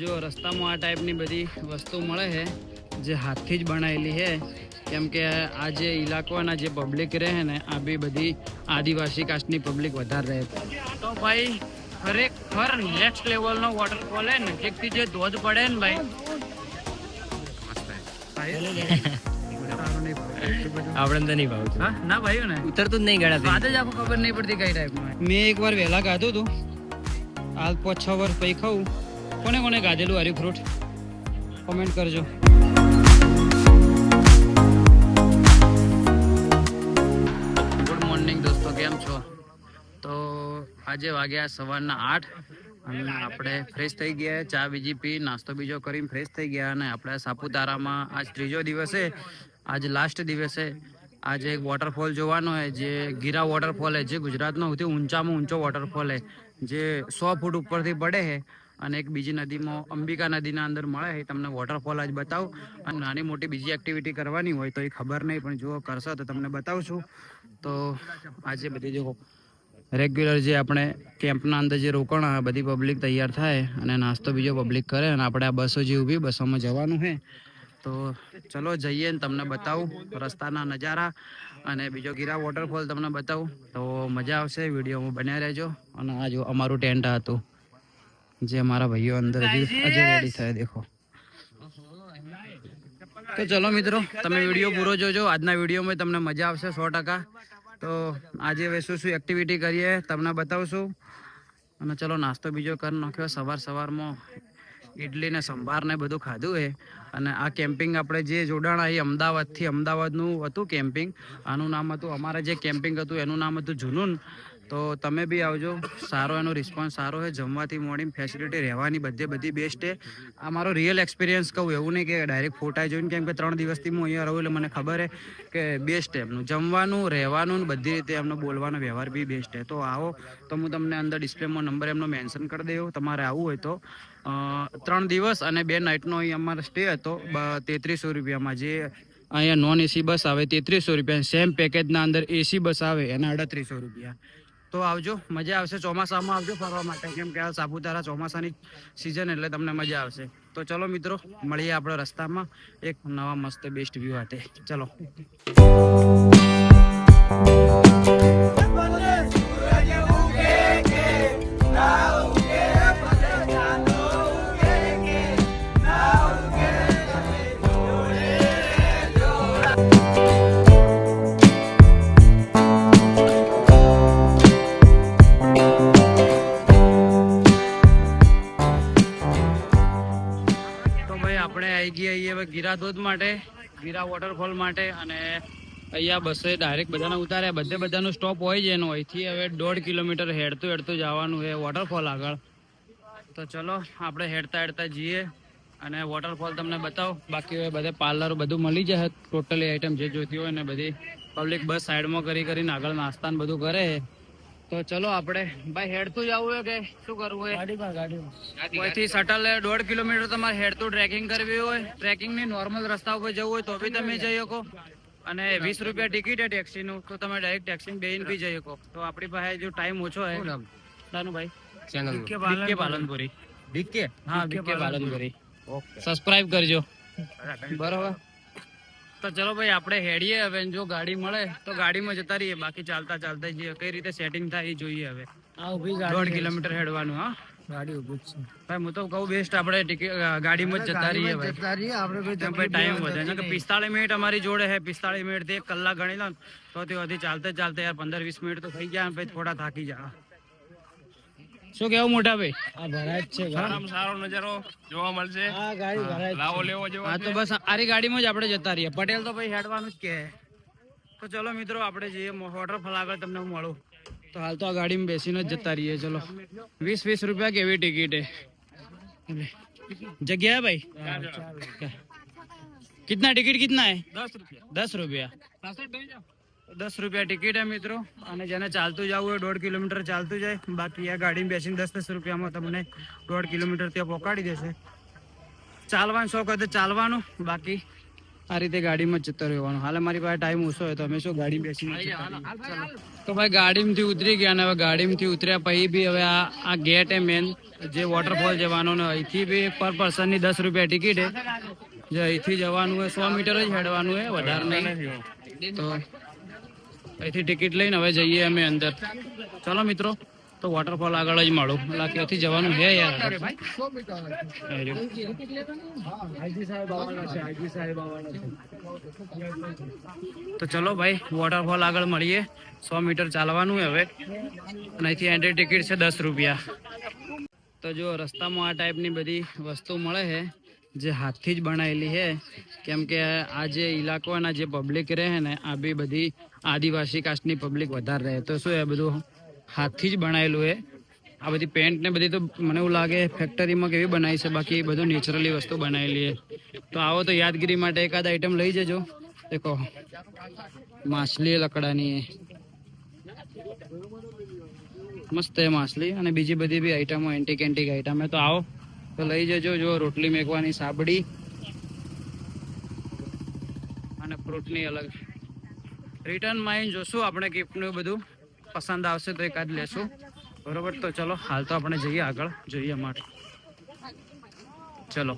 જો રસ્તામાં આ ટાઈપની બધી વસ્તુ મળે છે જે હાથથી જ બનાવેલી છે, કેમ કે આ જે ઇલાકોના જે પબ્લિક રહે ને આ બી બધી આદિવાસી કાસ્ટની પબ્લિક વધારે રહે. તો ભાઈ ખરેખર નેક્સ્ટ લેવલનો વોટરફોલ હે, નજીકથી જે ધોધ પડે ને ભાઈ આપણે તો નહીં ભાવતું. હા ના ભાઈ ને ઉતરતું જ નહીં ગળા. વાત જ આખું ખબર નહીં પડતી કઈ ટાઈપમાં. મેં એકવાર વહેલા ગાધું હતું, હાલ 5-6 વર્ષ પછી ખાવું. કોને ગાધેલું હારી ફ્રૂટ કોમેન્ટ કરજો. ગુડ મોર્નિંગ દોસ્તો, કેમ છો? તો આજે વાગ્યા સવારના 8 અને આપણે ફ્રેશ થઈ ગયા, ચા બીજી પી, નાસ્તો બીજો કરીને ફ્રેશ થઈ ગયા. અને આપણે સાપુતારામાં આજ ત્રીજો દિવસ છે, આજ લાસ્ટ દિવસ છે. આજે એક વોટરફોલ જોવાનો છે જે ગીરા વોટરફોલ છે, જે ગુજરાતનો સૌથી ઊંચામાં ઊંચો વોટરફોલ છે, જે 100 ફૂટ ઉપરથી પડે છે. અને એક બીજી નદીમાં અંબિકા નદીના અંદર મળે છે. તમને વોટરફોલ આજ બતાવું. અને નાની મોટી બીજી એક્ટિવિટી કરવાની હોય તો એ ખબર નહીં, પણ જો કરશો તો તમને બતાવું છું. તો આજે બધી જો રેગ્યુલર જે આપણે કેમ્પના અંદર જે રોકાણ બધી પબ્લિક તૈયાર થાય અને નાસ્તો બીજો પબ્લિક કરે, અને આપણે આ બસો જે ઊભી બસોમાં જવાનું છે. તો ચલો જઈએ ને તમને બતાવું રસ્તાના નજારા અને બીજો ગીરા વોટરફોલ તમને બતાવું. તો મજા આવશે, વિડીયોમાં બન્યા રહેજો. અને આ જો અમારું ટેન્ટ હતું જે અમારા ભાઈઓ અંદર હજી રેડી થાય દેખો. તો ચલો મિત્રો, તમે વિડીયો પૂરો જોજો. આજના વિડીયોમાં તમને મજા આવશે 100%. તો આજે હવે શું એક્ટિવિટી કરીએ તમને બતાવશું. અને ચલો નાસ્તો બીજો કરી નાખ્યો. સવારમાં ઇડલી ને સંભાર ને બધું ખાધું છે. અને આ કેમ્પિંગ આપણે જે જોડાણ એ અમદાવાદનું હતું કેમ્પિંગ. આનું નામ હતું, અમારે જે કેમ્પિંગ હતું એનું નામ હતું જુનૂન. તો તમે બી આવજો, સારો એનો રિસ્પોન્સ સારો છે. જમવાથી મોડી ફેસિલિટી રહેવાની બધી બેસ્ટ છે. આ મારો રિયલ એક્સપિરિયન્સ કહું, એવું નહીં કે ડાયરેક્ટ ફોટા જોઈને, કેમ કે 3 દિવસથી હું અહીંયા રહું એટલે મને ખબર છે કે બેસ્ટ છે એમનું જમવાનું, રહેવાનું, બધી રીતે એમનો બોલવાનો વ્યવહાર બી બેસ્ટ છે. તો આવો, તો હું તમને અંદર ડિસ્પ્લેમાં નંબર એમનો મેન્શન કરી દઉં. તમારે આવવું હોય તો 3 દિવસ અને 2 નાઇટનો અહીં અમારો સ્ટે હતો 3300 રૂપિયામાં. જે અહીંયા નોન એસી બસ આવે 3300 રૂપિયા, સેમ પેકેજના અંદર એસી બસ આવે એના 3800 રૂપિયા. તો આવજો, મજા આવશે. ચોમાસામાં આવજો ફરવા માટે, કેમ કે આ સાપુતારા ચોમાસાની સિઝન એટલે તમને મજા આવશે. તો ચલો મિત્રો, મળીએ આપણે રસ્તામાં એક નવા મસ્ત બેસ્ટ વ્યૂ સાથે. ચલો. આપણે આવી ગયા હવે ગીરા ધોધ માટે, ગીરા વોટરફોલ માટે. અને અહીંયા બસે ડાયરેક્ટ બધાને ઉતાર્યા. બધાનું સ્ટોપ હોય છે એનો. અહીંથી હવે 1.5 કિલોમીટર હેડતું જવાનું છે વોટરફોલ આગળ. તો ચલો આપણે હેડતા જઈએ અને વોટરફોલ તમને બતાવો. બાકી હવે બધે પાર્લર બધું મળી જાય, ટોટલી આઈટમ જે જોઈતી હોય ને બધી પબ્લિક બસ સાઈડમાં કરીને આગળ નાસ્તા ને બધું કરે. તો ચલો આપણે ભાઈ હેડતું જવું હોય કે શું કરવું હોય? ગાડીમાં શટલ 1.5 કિલોમીટર તમારે હેડતું ટ્રેકિંગ કરવી હોય, ટ્રેકિંગની નોર્મલ રસ્તા ઉપર જવું હોય તો બી તમે જઈ શકો. અને 20 રૂપિયા ટિકિટ હે ટેક્સીનું, તો તમે ડાયરેક્ટ ટેક્સી બેન બી જઈ શકો. તો આપણી પાસે જો ટાઈમ ઓછો હોય, ભાઈ ડીકે પાલનપુરી, હા ડીકે પાલનપુરી, સબસ્ક્રાઇબ કરજો બરોબર. તો ચલો ભાઈ આપણે હેડીએ હવે. જો ગાડી મળે તો ગાડીમાં જતા રહીએ, બાકી ચાલતા જઈએ. કઈ રીતે સેટિંગ થાય એ જોઈએ. હવે 1.5 કિલોમીટર હેડવાનું. હા ગાડી ઉભી છે ભાઈ. હું તો કહું બેસ્ટ આપણે ગાડીમાં જ જતા રહીએ ભાઈ, ટાઈમ વધે. 45 મિનિટ અમારી જોડે છે. 45 મિનિટ થી 1 કલાક ગણી લો તો ત્યાંથી ચાલતે યાર 15-20 મિનિટ તો થઈ ગયા. પછી થોડા થાકી જા. શું કેવું મોટા ભાઈ? આ ભરાય છે, સારો નજારો જોવા મળશે. હા તો બસ આરી ગાડીમાં જ આપણે જતા રહીએ. પટેલ તો ભાઈ હેડવાનું જ કે. તો ચલો મિત્રો આપણે જઈએ વોટરફોલ આગળ. તમને હું મળું. તો હાલ તો આ ગાડીમાં બેસીને જ જતા રહીએ. ચલો 20 રૂપિયા કેવી ટિકિટ હે? जगह है भाई? कितना टिकट कितना है? 10 रुपया 10 रुपया टिकट है मित्रों. અને જેને ચાલતું જવું હોય 1.5 કિલોમીટર ચાલતું જાય. બાકી આ ગાડીમાં બેસીને 10 રૂપિયામાં તમને 1.5 કિલોમીટર ત્યાં પહોંચાડી દેશે. ચાલવાનું શોખ હોય તો ચાલવાનું, બાકી આ રીતે ગાડીમાં જતો રહેવાનું. હાલ મારી પાસે ટાઈમ ઓછો હોય તો અમે શું ગાડી બેસીને જતા રહીએ. તો ભાઈ ગાડીમાંથી ઉતરી ગયા અને હવે ગાડીમાંથી ઉતર્યા પછી બી હવે આ ગેટ એ મેન જે વોટરફોલ જવાનો ને અહીંથી બી પર પર્સનની 10 રૂપિયા ટિકિટ હે. જે અહીંથી જવાનું હોય 100 મીટર જ હેડવાનું હોય, વધારે નહીં. તો અહીંથી ટિકિટ લઈને હવે જઈએ અમે અંદર. ચલો મિત્રો, તો વોટરફોલ આગળ જ મળો. ત્યાંથી જવાનું છે યાર. તો ચલો ભાઈ, વોટરફોલ આગળ મળીએ. 100 મીટર ચાલવાનું હોય હવે, અને અહીંથી એન્ટ્રી ટિકિટ છે 10 રૂપિયા. તો જો રસ્તામાં આ ટાઈપની બધી વસ્તુ મળે છે જે હાથથી જ બનાવેલી છે. કેમ કે આ જે ઇલાકોના જે પબ્લિક રહે ને, આ બી બધી આદિવાસી કાસ્ટની પબ્લિક વધારે રહે. તો શું એ બધું હાથથી જ બનાવેલું છે. આ બધી પેન્ટ ને બધી તો મને એવું લાગે ફેક્ટરીમાં કેવી બનાવી છે, બાકી બધું નેચરલી વસ્તુ બનાવેલી છે. તો આવો તો યાદગીરી માટે એકાદ આઈટમ લઈ જજો. દેખો, માછલી લકડાની મસ્ત છે માછલી, અને બીજી બધી બી આઈટમો એન્ટિક આઈટમ. તો આવો તો લઈ જજો. જો રોટલી મેકવાની સાબડી અને ફ્રૂટની અલગ. રિટર્નમાં આવીને જોશું આપણે ગિફ્ટનું બધું પસંદ આવશે તો એકાદ લેશું. બરોબર, તો ચલો હાલ તો આપણે જઈએ આગળ જોઈએ માટે. ચલો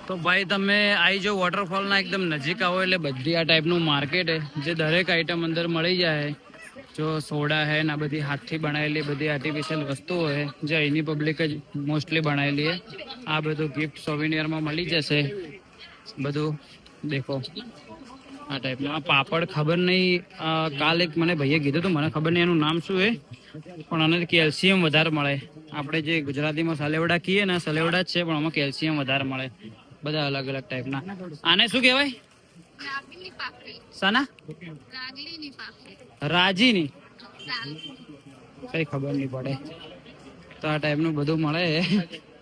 તો ભાઈ તમે આવી જાઓ વોટરફોલના એકદમ નજીક આવો એટલે બધી આ ટાઈપનું માર્કેટ છે જે દરેક આઈટમ અંદર મળી જાય. જો સોડા હે ને આ બધી હાથથી બનાવેલી બધી આર્ટિફિશિયલ વસ્તુઓ છે જે અહીંની પબ્લિક જ મોસ્ટલી બનાવેલી છે. આ બધું ગિફ્ટ સોવિનિયરમાં મળી જશે બધું. દેખો આ ટાઈપનું. આ પાપડ ખબર નહીં, કાલે મને ભાઈએ કીધું હતું, મને ખબર નહીં એનું નામ શું છે, પણ આને કેલ્શિયમ વધારે મળે. આપણે જે ગુજરાતીમાં સલેવડા કહીએ ને, સલેવડા જ છે, પણ આમાં કેલ્શિયમ વધારે મળે. બધા અલગ અલગ ટાઈપના. આને શું કહેવાય? સાના? રાજીની? કઈ ખબર નહીં પડે. તો આ ટાઈપનું બધું મળે.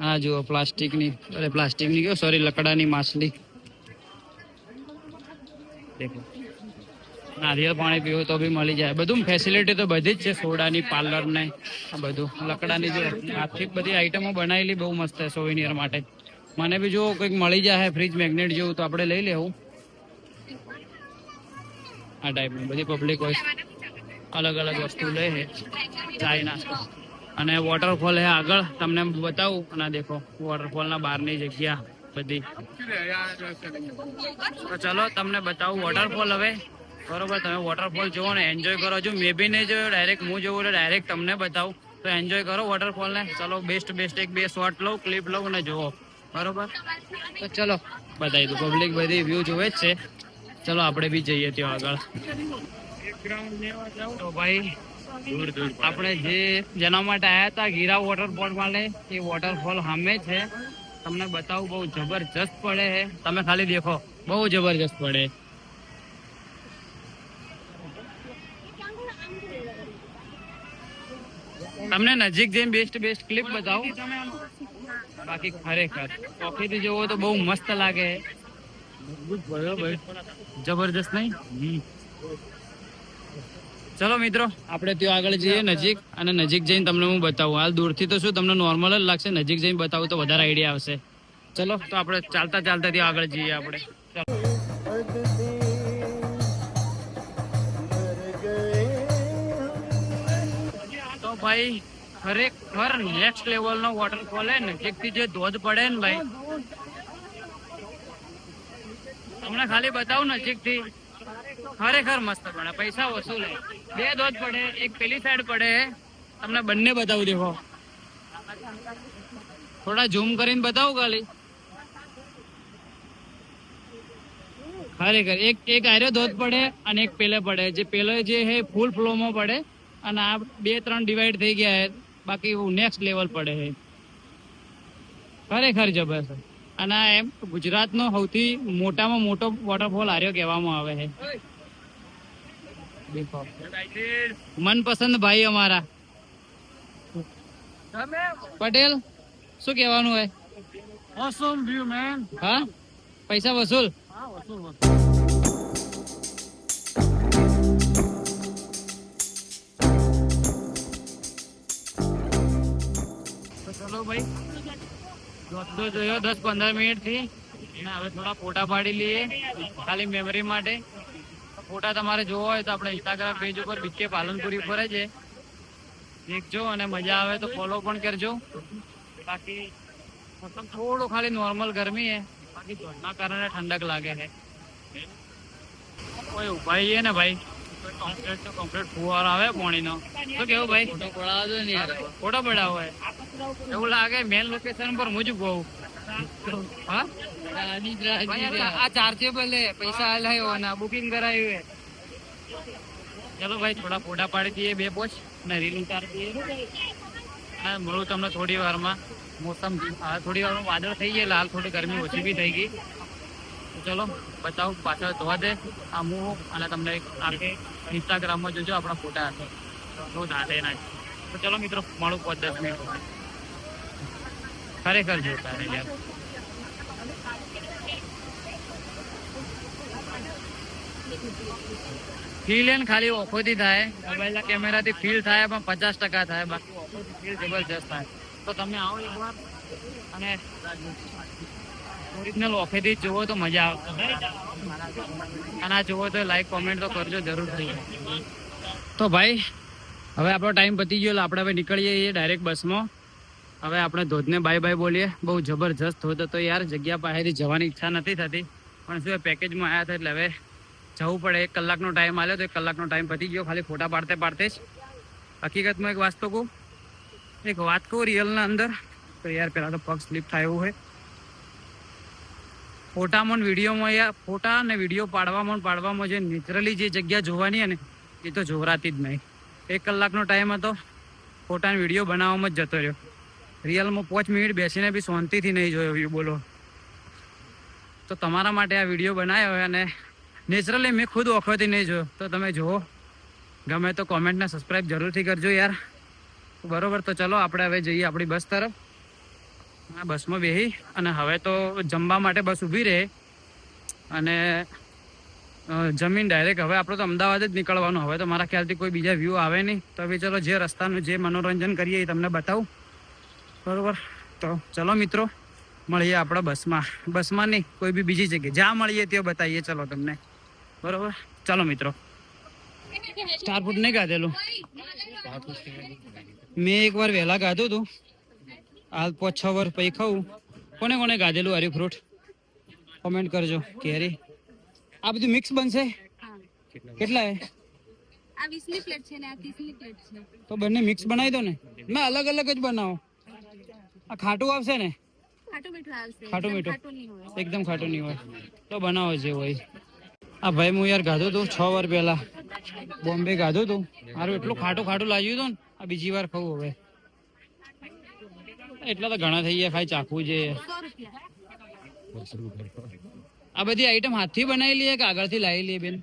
હા જુઓ, પ્લાસ્ટિકની કયો, સોરી, લકડાની માછલી. દેખો, નારિયેળ પાણી પીવું તો બી મળી જાય. બધું ફેસિલિટી તો બધી જ છે, સોડાની, પાર્લર ને આ બધું. લકડાની જો આથી બધી આઈટમો બનાવેલી બહુ મસ્ત છે સોવિનિયર માટે. મને બી જો કંઈક મળી જાય ફ્રીજ મેગ્નેટ જેવું તો આપણે લઈ લેવું. આ ટાઈપની બધી પબ્લિક હોય, અલગ અલગ વસ્તુ લે છે. ચાય નાસ્તો અને વોટરફોલ છે આગળ, તમને બતાવું. અને દેખો વોટરફોલના બહારની જગ્યા બધી. તો ચલો તમને બતાવું વોટરફોલ હવે. બરોબર, તમે વોટરફોલ જોવો ને એન્જોય કરો. જો મે બી નહીં જોયો, ડાયરેક્ટ હું જોઉં એટલે ડાયરેક્ટ તમને બતાવું. તો એન્જોય કરો વોટરફોલને. ચલો બેસ્ટ 1-2 શોટ લઉં, ક્લિપ લઉં અને જુઓ. બરોબર, તો ચલો બતાવી દઉં. પબ્લિક બધી વ્યૂ જોવે જ છે. ચલો આપણે બી જઈએ ત્યાં આગળ. તો ભાઈ આપણે જેના માટે આવ્યા હતા ગીરા વોટરફોલ માટે, એ વોટરફોલ સામે છે. તમને બતાવું, બહુ જબરજસ્ત પડે છે. તમે ખાલી દેખો, બહુ જબરજસ્ત પડે. તમને નજીક જઈને બેસ્ટ ક્લિપ બતાવું. બાકી ખરેખર ચોકીથી જોવો તો બહુ મસ્ત લાગે. જબરજસ્ત નહીં? ચલો મિત્રો, આપણે ત્યાં આગળ જઈએ નજીક, અને નજીક જઈને તમને હું બતાવું. હાલ દૂરથી તો શું તમને નોર્મલ જ લાગશે, નજીક જઈને બતાવું તો વધારે આઈડિયા આવશે. ચલો તો આપણે ચાલતા ત્યાં આગળ જઈએ આપણે. તો ભાઈ ખરેખર નેક્સ્ટ લેવલ નો વોટરફોલ હે. નજીકથી જે ધોધ પડે ને ભાઈ, તમને ખાલી બતાવું નજીકથી, ખરેખર મસ્ત પડે. પૈસા વસૂલ હે. 2 ધોધ પડે, એક પેલી સાઈડ પડે. તમને બંને બતાવું. દેખો, થોડા ઝૂમ કરીને બતાવું ખાલી. ખરેખર એક આર્યો ધોધ પડે અને એક પેલે પડે. જે પેલો જે હે ફૂલ ફ્લો માં પડે, અને આ 2-3 ડિવાઈડ થઈ ગયા હે. બાકી નેક્સ્ટ લેવલ પડે છે. ખરેખર જબરદસ્ત. અને આ એમ ગુજરાતનો સૌથી મોટામાં મોટો વોટરફોલ આર્યો કહેવામાં આવે છે. મનપસંદ ભાઈ અમારા પટેલ, શું કહેવાનું હોય? ઓસમ વ્યૂ મેન. હા, પૈસા વસૂલ. ચલો ભાઈ, જોયો 10-15 મિનિટ થી અને હવે થોડા ફોટા પાડી લઈએ ખાલી મેમરી માટે. ફોટા તમારે જોવા હોય તો આપણે ઇન્સ્ટાગ્રામ પેજ ઉપર બીકે પાલનપુરી ઉપર જ છે, દેખજો અને મજા આવે તો ફોલો પણ કરજો. બાકી મતલબ થોડું ખાલી નોર્મલ ગરમી છે, બાકી ધોધના કારણે ઠંડક લાગે છે. કોઈ ઉપાય ને ભાઈ, કમ્પ્લીટ ફુવારો આવે પાણીનો. શું કેવું ભાઈ? ફોટો પડાવો ને યાર, ફોટો પડાવો હોય એવું લાગે મેન લોકેશન પર હું જ બહુ. હા આ ચાર્જેબલ હે, પૈસા હલાયો ને બુકિંગ કરાયું હે. ચલો ભાઈ થોડા ફોટા પાડી દઈએ, 2 પોચ ને રીલ ઉતારી દઈએ. અને મળું તમને થોડી વારમાં. મોસમ થોડી વારમાં વાદળ થઈ ગયા, હાલ થોડી ગરમી ઓછી બી થઈ ગઈ. તો ચલો બતાવું પાછળ ધોવા દે આ હું, અને તમને આખે ઇન્સ્ટાગ્રામમાં જોજો આપણા ફોટા હશે રોજ હાથે ના. તો ચલો મિત્રો મળું 5-10 મિનિટ. ખરેખર જોતા રહે યાર. ફીલ એને ખાલી ઓખોથી થાય, મોબાઈલના કેમેરાથી ફીલ થાય પણ 50% થાય, બાકી ઓખોથી ફીલ જબરજસ્ત થાય. તો તમે આવો એકવાર અને ઓરિજિનલ ઓખેથી જુઓ તો મજા આવે. અને આ જુઓ તો લાઈક કોમેન્ટ તો કરજો જરૂરથી. તો ભાઈ હવે આપણો ટાઈમ પતી ગયો, આપણે હવે નીકળીએ છીએ ડાયરેક્ટ બસમાં. હવે આપણે ધોધને બાય બાય બોલીએ. બહુ જબરજસ્ત ધોધ હતો યાર, જગ્યા પાસેથી જવાની ઈચ્છા નથી થતી, પણ શું પેકેજમાં આવ્યા હતા એટલે હવે જવું પડે. 1 કલાકનો ટાઈમ આવ્યો તો 1 કલાકનો ટાઈમ પતી ગયો ખાલી ફોટા પાડતે પાડતે જ. હકીકતમાં એક વાત કહું રિયલના અંદર તો યાર પહેલાં તો પગ સ્લીપ થાય એવું હોય. ફોટામાં વિડીયોમાં યાર, ફોટા અને વિડીયો પાડવામાં જે નેચરલી જે જગ્યા જોવાની છે ને એ તો જોરાતી જ નહીં. 1 કલાકનો ટાઈમ હતો, ફોટા અને વિડીયો બનાવવામાં જ જતો રહ્યો. રિયલમાં 5 મિનિટ બેસીને બી શાંતિથી નહીં જોયો વ્યૂ. બોલો, તો તમારા માટે આ વિડીયો બનાવ્યો હોય અને નેચરલી મેં ખુદ વખતથી નહીં જોયો, તો તમે જુઓ. ગમે તો કોમેન્ટને સબસ્ક્રાઈબ જરૂરથી કરજો યાર. બરોબર, તો ચલો આપણે હવે જઈએ આપણી બસ તરફ. આ બસમાં બેસી અને હવે તો જમવા માટે બસ ઊભી રહે અને જમીન ડાયરેક્ટ હવે આપણે તો અમદાવાદ જ નીકળવાનું. હવે તો મારા ખ્યાલથી કોઈ બીજા વ્યૂ આવે નહીં. તો હવે ચલો જે રસ્તાનું જે મનોરંજન કરીએ એ તમને બતાવું. બરોબર, તો ચલો મિત્રો મળીએ આપણે બસમાં નહીં, કોઈ બી બીજી જગ્યાએ જ્યાં મળીએ ત્યાં બતાવીએ ચલો તમને. બરોબર, ચાલો મિત્રો. સ્ટાર ફૂડ નહીં ગાધેલું, મેં એકવાર વહેલા ગાધું હતું, હાલ 5-6 વર્ષ પછી ખાવું. કોને ગાધેલું હરી ફ્રૂટ કોમેન્ટ કરજો. કેરી આ બધું મિક્સ બનશે? કેટલા હે? આ 20ની પ્લેટ છે ને આ 30ની પ્લેટ છે. તો બંને મિક્સ બનાવી દો ને, મેં અલગ અલગ જ બનાવો. આ ખાટું આવશે ને? ખાટું મીઠું આવશે. ખાટું મીઠું નહીં હોય. એકદમ ખાટું નહીં હોય તો બનાવો જે હોય. આ ભાઈ હું યાર ગાધું હતું 6 વર્ષ પહેલા, બોમ્બે ગાધું હતું. મારું એટલું ખાટું લાગ્યું હતું ને, આ બીજી વાર ખાવું હવે. એટલા તો ઘણા થઈ ગયા, ખાઈ ચાખવું છે. 100 રૂપિયા. આ બધી આઈટમ હાથથી બનાવી લઈએ કે આગળથી લાવી લઈએ બેન?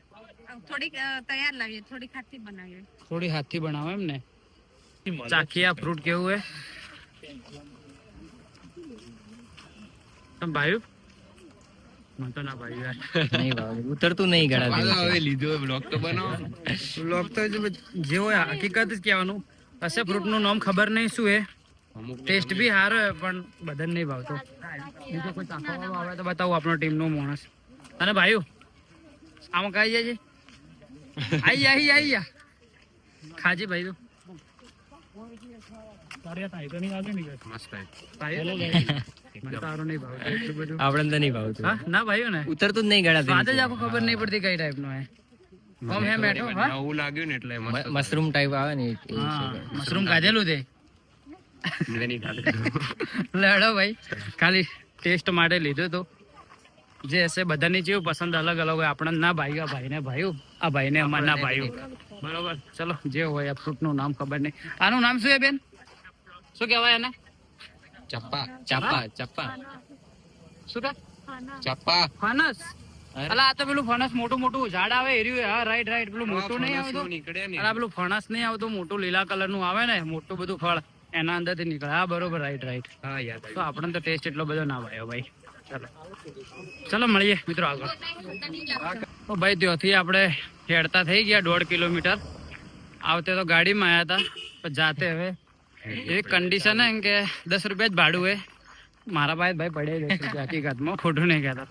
થોડીક તૈયાર લાવીએ, થોડીક હાથથી બનાવીએ. થોડી હાથથી બનાવો એમ ને. ચાખીએ આ ફ્રૂટ કેવું હે. તમે ભાઈ મને તો ના ભાઈ યાર નહીં ભાવ, ઉતરતું નહીં ગળાથી. હવે લીધો બ્લોગ તો બનાવો. લોક તો જે હોય હકીકત જ કહેવાનું. હશે ફ્રૂટનું નામ ખબર નહીં શું હે, ટેસ્ટ બી સારો હે પણ બધાને નહીં ભાવતો. બીજો કોઈ ચાખવાનો આવે તો બતાવું આપણો ટીમનો માણસ. અને ભાઈઓ આમાં કઈ જાય છે? આઈ ખાજી ભાઈ તો આપણે તો નહીં ભાવતું. ના ભાઈઓ ને ઉતરતું જ નહીં ગળાથી. સ્વાદ જ આખો ખબર નહીં પડતી કઈ ટાઈપ નો હે. કોમ હે મેઠો. નવું લાગ્યું ને એટલે મસ્ત મશરૂમ ટાઈપ આવે ને એ છે. મશરૂમ કાઢેલું તે લડો ભાઈ, ખાલી ટેસ્ટ માટે લીધું તો. જે હશે બધાની જેવું પસંદ અલગ અલગ હોય. આપણે ના ભાઈઓ, આ ભાઈને ભાઈઓ, આ ભાઈને અમારના ભાઈઓ. બરોબર, ચલો જે હોય. આ ફ્રૂટનું નામ ખબર નહીં. આનું નામ શું હે બેન? શું કહેવાય એને? ચપ્પા ચપ્પા શું કે? ચપ્પા ફણસ. અલા આ તો પેલું ફણસ મોટું ઝાડ આવે એર્યું. હા રાઈટ પેલું મોટું નહીં આવતું. નીકળે ને અલા પેલું ફણસ નહીં આવતું, મોટું લીલા કલર નું આવે ને, મોટું બધું ફળ એના અંદર થી નીકળે. હા બરોબર, રાઈટ. હા યાદ તો આપણે તો ટેસ્ટ એટલો બધો ના ભાઈ ભાઈ. ચલો મળીએ મિત્રો આગળ. તો ભાઈ ત્યાંથી આપણે હેડતા થઈ ગયા 1.5 કિલોમીટર. આવતે તો ગાડીમાં આવ્યા હતા, પણ જાતે હવે એવી કન્ડિશન હે કે 10 રૂપિયા જ ભાડું હે. મારા પાસે ભાઈ પડ્યા છે હકીકતમાં, ખોટું નહીં કહેતો.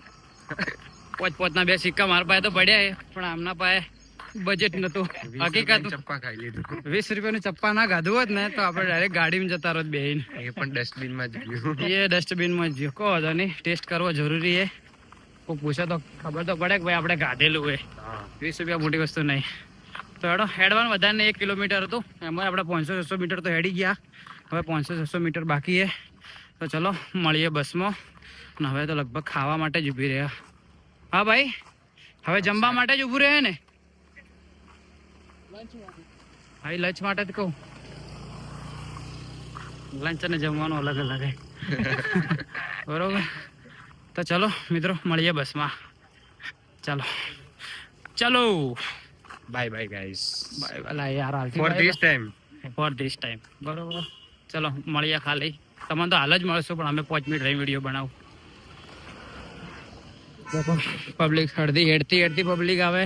પોતના 2 સિક્કા મારા પાસે તો પડ્યા છે, પણ આમના પાસે બજેટ નતું. હકીકત ચપ્પા ખાઈ લીધું. 20 રૂપિયાનું ચપ્પા ના ખાધું હોત ને તો આપણે ડાયરેક્ટ ગાડીમાં જતા રોત બેહીને. એ પણ ડસ્ટબિન માં જ ગયું. એ ડસ્ટબિનમાં જ કહો તો નહીં, ટેસ્ટ કરવો જરૂરી છે. કોઈ પૂછે તો ખબર તો પડે કે ભાઈ આપણે ગાધેલું હોય. 20 રૂપિયા મોટી વસ્તુ નહીં. તો હેડો, હેડવાનું વધારે 1 કિલોમીટર હતું, એમાં આપણે 500-600 મીટર તો હેડી ગયા. હવે 500-600 મીટર બાકી છે. તો ચલો મળીએ બસમાં. અને હવે તો લગભગ ખાવા માટે જ ઊભી રહ્યા. હા ભાઈ, હવે જમવા માટે જ ઊભું રહે ને? હા, લંચ માટે જ કહું. લંચ અને જમવાનું અલગ અલગ હે. બરોબર. તો ચલો મિત્રો, મળીએ બસમાં. ચાલો ચલો, bye bye guys. Bye bye યાર. For this time. For this time. બરોબર. ચલો મળીએ. ખાલી તમે તો હાલ જ મળશો, પણ અમે 5 મિનિટ રહી વિડીયો બનાવું. પબ્લિક અડધી હેડતી પબ્લિક આવે,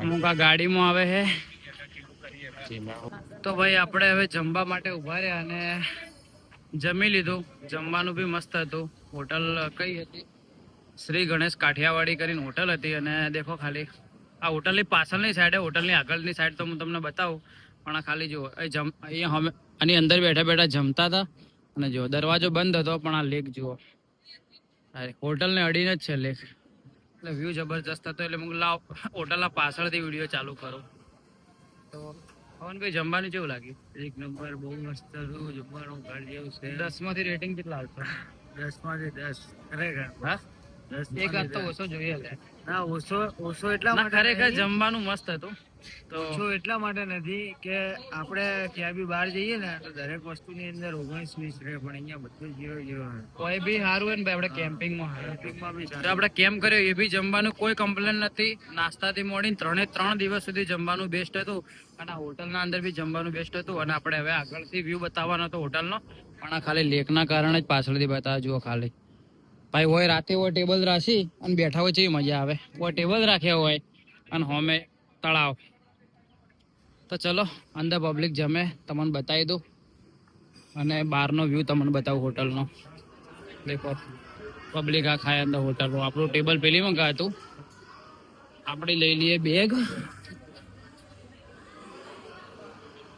અમુક આ ગાડીમાં આવે છે. તો ભાઈ આપણે હવે જમવા માટે ઉભા રહ્યા અને જમી લીધું. જમવાનું બી મસ્ત હતું. હોટલ કઈ હતી? શ્રી ગણેશ કાઠિયાવાડી કરીને હોટલ હતી. અને દેખો ખાલી આ હોટલની પાછળની સાઈડે, હોટલની આગળની સાઈડ તો હું તમને બતાવું, પણ આ ખાલી જુઓ, અહીંયા અમે આની અંદર બેઠા જમતા હતા. અને જો દરવાજો બંધ હતો, પણ આ લેક જુઓ, હોટલને અડીને જ છે લેક. એટલે વ્યૂ જબરજસ્ત હતો. એટલે હું લાવ હોટલના પાછળથી વિડીયો ચાલુ કરું. તો પવનભાઈ, જમવાનું કેવું લાગ્યું? 1 નંબર, બહુ મસ્ત હતું. જમવાનું ઘર જેવું છે. 10 માંથી રેટિંગ કેટલા આવશે? 10 માંથી 10. ખરેખર. હા, 10 એક હાથ તો ઓછો જોઈએ લે. ના, ઓછો એટલા ના, માટે ખરેખર નથી. જમવાનું મસ્ત હતું. તો ઓછો એટલા માટે નથી કે આપણે ક્યાં બી બહાર જઈએ ને તો દરેક વસ્તુની અંદર 19-20 રહે, પણ અહીંયા બધું 0-0. કોઈ બી સારું હોય ને ભાઈ, આપણે કેમ્પિંગમાં કેમ્પિંગમાં બી તો આપણે કેમ્પ કર્યો એ બી જમવાનું કોઈ કમ્પ્લેન નથી. નાસ્તાથી મોડીને 3 દિવસ સુધી જમવાનું બેસ્ટ હતું. અને આ હોટલના અંદર બી જમવાનું બેસ્ટ હતું. અને આપણે હવે આગળથી વ્યૂ બતાવવાનો હતો હોટલનો, પણ આ ખાલી લેકના કારણે જ પાછળથી બતાવ્યા. જુઓ ખાલી ભાઈ, હોય રાતે હોય ટેબલ રાખી અને બેઠા હોય છે, મજા આવે. હોય ટેબલ રાખ્યા હોય અને હોમે તળાવ. તો ચલો અંદર પબ્લિક જમે, તમને બતાવી દઉં. અને બહારનો વ્યૂ તમને બતાવું હોટલનો. દેખો પબ્લિક આ ખાય અંદર હોટલનો. આપણું ટેબલ પેલી મંગાવ્યું હતું, આપણે લઈ લઈએ બેગ.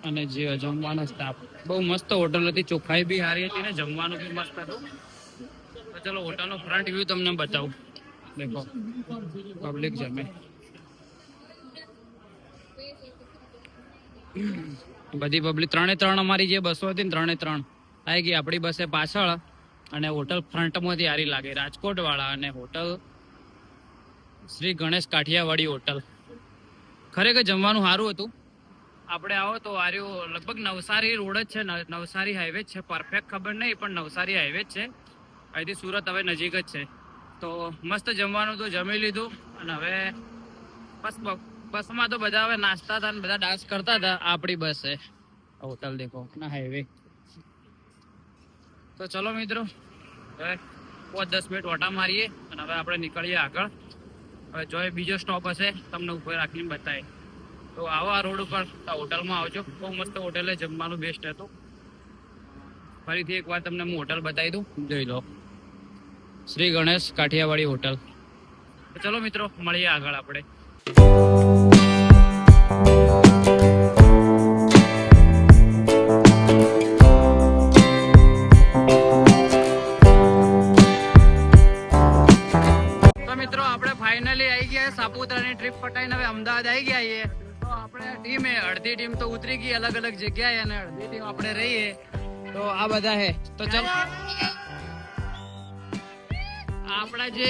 અને જે જમવાનો સ્ટાફ બહુ મસ્ત હોટલ હતી. ચોખ્ખાઈ બી સારી હતી ને જમવાનું બી મસ્ત હતું. તો ચલો હોટલનો ફ્રન્ટ વ્યૂ તમને બતાવું. દેખો પબ્લિક જમે. બધી પબ્લિક 3 અમારી જે બસો હતી ને 3 આવી ગઈ. આપણી બસે પાછળ અને હોટલ ફ્રન્ટમાંથી સારી લાગે, રાજકોટ વાળા. અને હોટલ શ્રી ગણેશ કાઠિયાવાડી હોટલ. ખરેખર જમવાનું સારું હતું. આપણે આવો તો આર્યું લગભગ નવસારી રોડ જ છે, નવસારી હાઈવે જ છે. પરફેક્ટ ખબર નહીં, પણ નવસારી હાઈવે જ છે. અહીંથી સુરત હવે નજીક જ છે. તો મસ્ત જમવાનું તો જમી લીધું. અને હવે બસમાં તો બધા હવે નાસ્તા હતા ને બધા ડાન્સ કરતા હતા. આપણી બસ છે, હોટલ દેખો ના હાઈવે. તો ચલો મિત્રો, હવે 5-10 મિનિટ ઓટા મારીએ અને હવે આપણે નીકળીએ આગળ. હવે જો બીજો સ્ટોપ હશે તમને ઉપર રાખીને બતાવે. તો આવો આ રોડ ઉપર હોટલમાં આવજો. બહુ મસ્ત હોટલ, જમવાનું બેસ્ટ હતું. ફરીથી એકવાર તમને હું હોટલ બતાવી દઉં, જોઈ લો. શ્રી ગણેશ કાઠિયાવાડી હોટલ. તો ચલો મિત્રો, મળીએ આગળ આપણે. તો મિત્રો, આપણે ફાઇનલી આવી ગયા સાપુતારાની ટ્રીપ પટાઈને હવે અમદાવાદ આવી ગયા છીએ. તો આપણે ટીમે અડધી ટીમ તો ઉતરી ગઈ અલગ અલગ જગ્યાએ અને અડધી ટીમ આપણે રહીએ. તો આ બધા હે. તો ચલો આપણા જે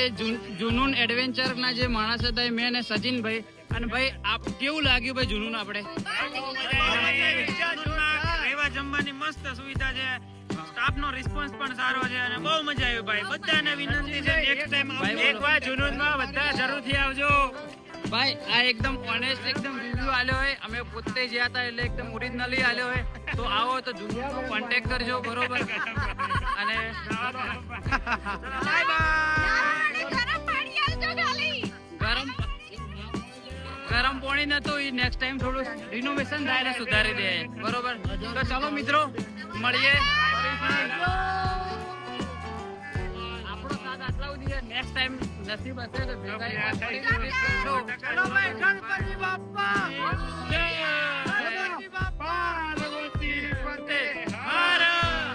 જુનૂન એડવેન્ચર ના જે માણસ હતા એ મેં ને સચિનભાઈ. અને ભાઈ આપ કેવું લાગ્યું ભાઈ જુનૂન? આપણે રહેવા જમવાની મસ્ત સુવિધા છે, સ્ટાફનો રિસ્પોન્સ પણ સારો છે અને બહુ મજા આવી ભાઈ. બધાને વિનંતી છે નેક્સ્ટ ટાઈમ એકવાર જુનૂનમાં બધા જરૂરથી આવજો. ભાઈ આ એકદમ ઓનેસ્ટ એકદમ રિવ્યુ આલ્યો હોય. અમે પોતે જ્યાં હતા એટલે એકદમ ઓરિજિનલી આલ્યો હોય. તો આવો તો જુનૂનનો કોન્ટેક્ટ કરજો, બરોબર? અને બાય બાય. ગરમ પાણી નતું, એ નેક્સ્ટ ટાઈમ થોડું રિનોવેશન થાય ને સુધારી દે, બરોબર? તો ચાલો મિત્રો, મળીએ. ટાઈમ નસીબ હશે તો ભેગા ચલો ભાઈ, ગણપતિ બાપ્પા જય. ગણપતિ બાપ્પા પાર્વતી પતે. હર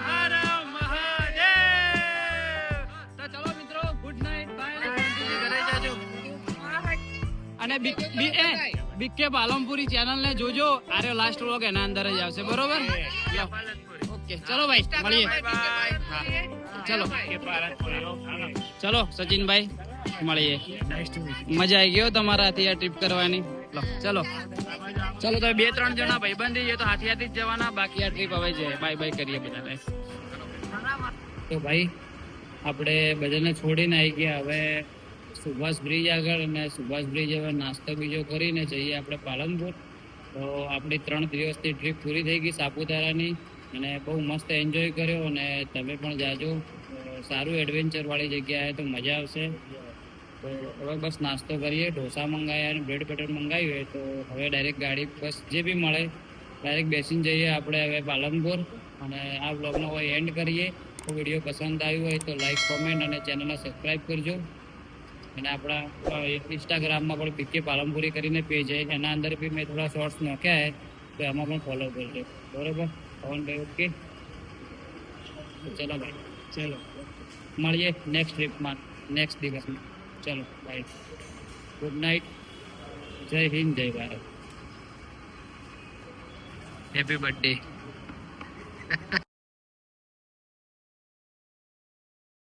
હર મહાદેવ. તો ચલો મિત્રો, ગુડ નાઇટ, બાય, ઘરે જાજો. અને બીકે પાલનપુરી ચેનલ ને જોજો. આરે લાસ્ટ વ્લોગ એના અંદર જ આવશે, બરોબર? ઓકે, ચલો ભાઈ, મળીએ. ચલો ચલો સચિનભાઈ, મળીએ. મજા આવી ગયો તમારાથી આ ટ્રીપ કરવાની. ચલો ચલો, તો 2-3 જણા ભાઈબંધ છે તો હાથી હાથી જ જવાના, બાકી આ ટ્રીપ હવે છે. બાય બાય કરીએ બધાને. તો ભાઈ આપણે બધાને છોડીને આવી ગયા હવે સુભાષ બ્રિજ આગળ, અને સુભાષ બ્રિજ હવે નાસ્તો બીજો કરીને જઈએ આપણે પાલનપુર. તો આપણી 3 દિવસની ટ્રીપ પૂરી થઈ ગઈ સાપુતારાની, અને બહુ મસ્ત એન્જોય કર્યો. અને તમે પણ જાજો, સારું એડવેન્ચર વાળી જગ્યા તો મજા આવશે. તો હવે બસ નાસ્તો કરીએ. ઢોસા મંગાવ્યા અને બ્રેડ બટર મંગાવ્યું હોય તો હવે ડાયરેક્ટ ગાડી બસ જે બી મળે ડાયરેક્ટ બેસીને જઈએ આપણે હવે પાલનપુર. અને આ બ્લોગનો હવે એન્ડ કરીએ. તો વિડીયો પસંદ આવ્યો હોય તો લાઈક, કોમેન્ટ અને ચેનલને સબસ્ક્રાઈબ કરજો. અને આપણા ઇન્સ્ટાગ્રામમાં પણ બીકે પાલનપુરી કરીને પેજ છે, એના અંદર બી મેં થોડા શોર્ટ્સ નાખ્યા છે, તો એમાં પણ ફોલો કરજો, બરાબર? પવનભાઈ ઓકે? ચલો ભાઈ, ચલો મળીએ નેક્સ્ટ ટ્રીપમાં, નેક્સ્ટ દિવસમાં. ચલો બાય, ગુડ નાઇટ, જય હિન્દ, જય ભારત, હેપી બર્થડે.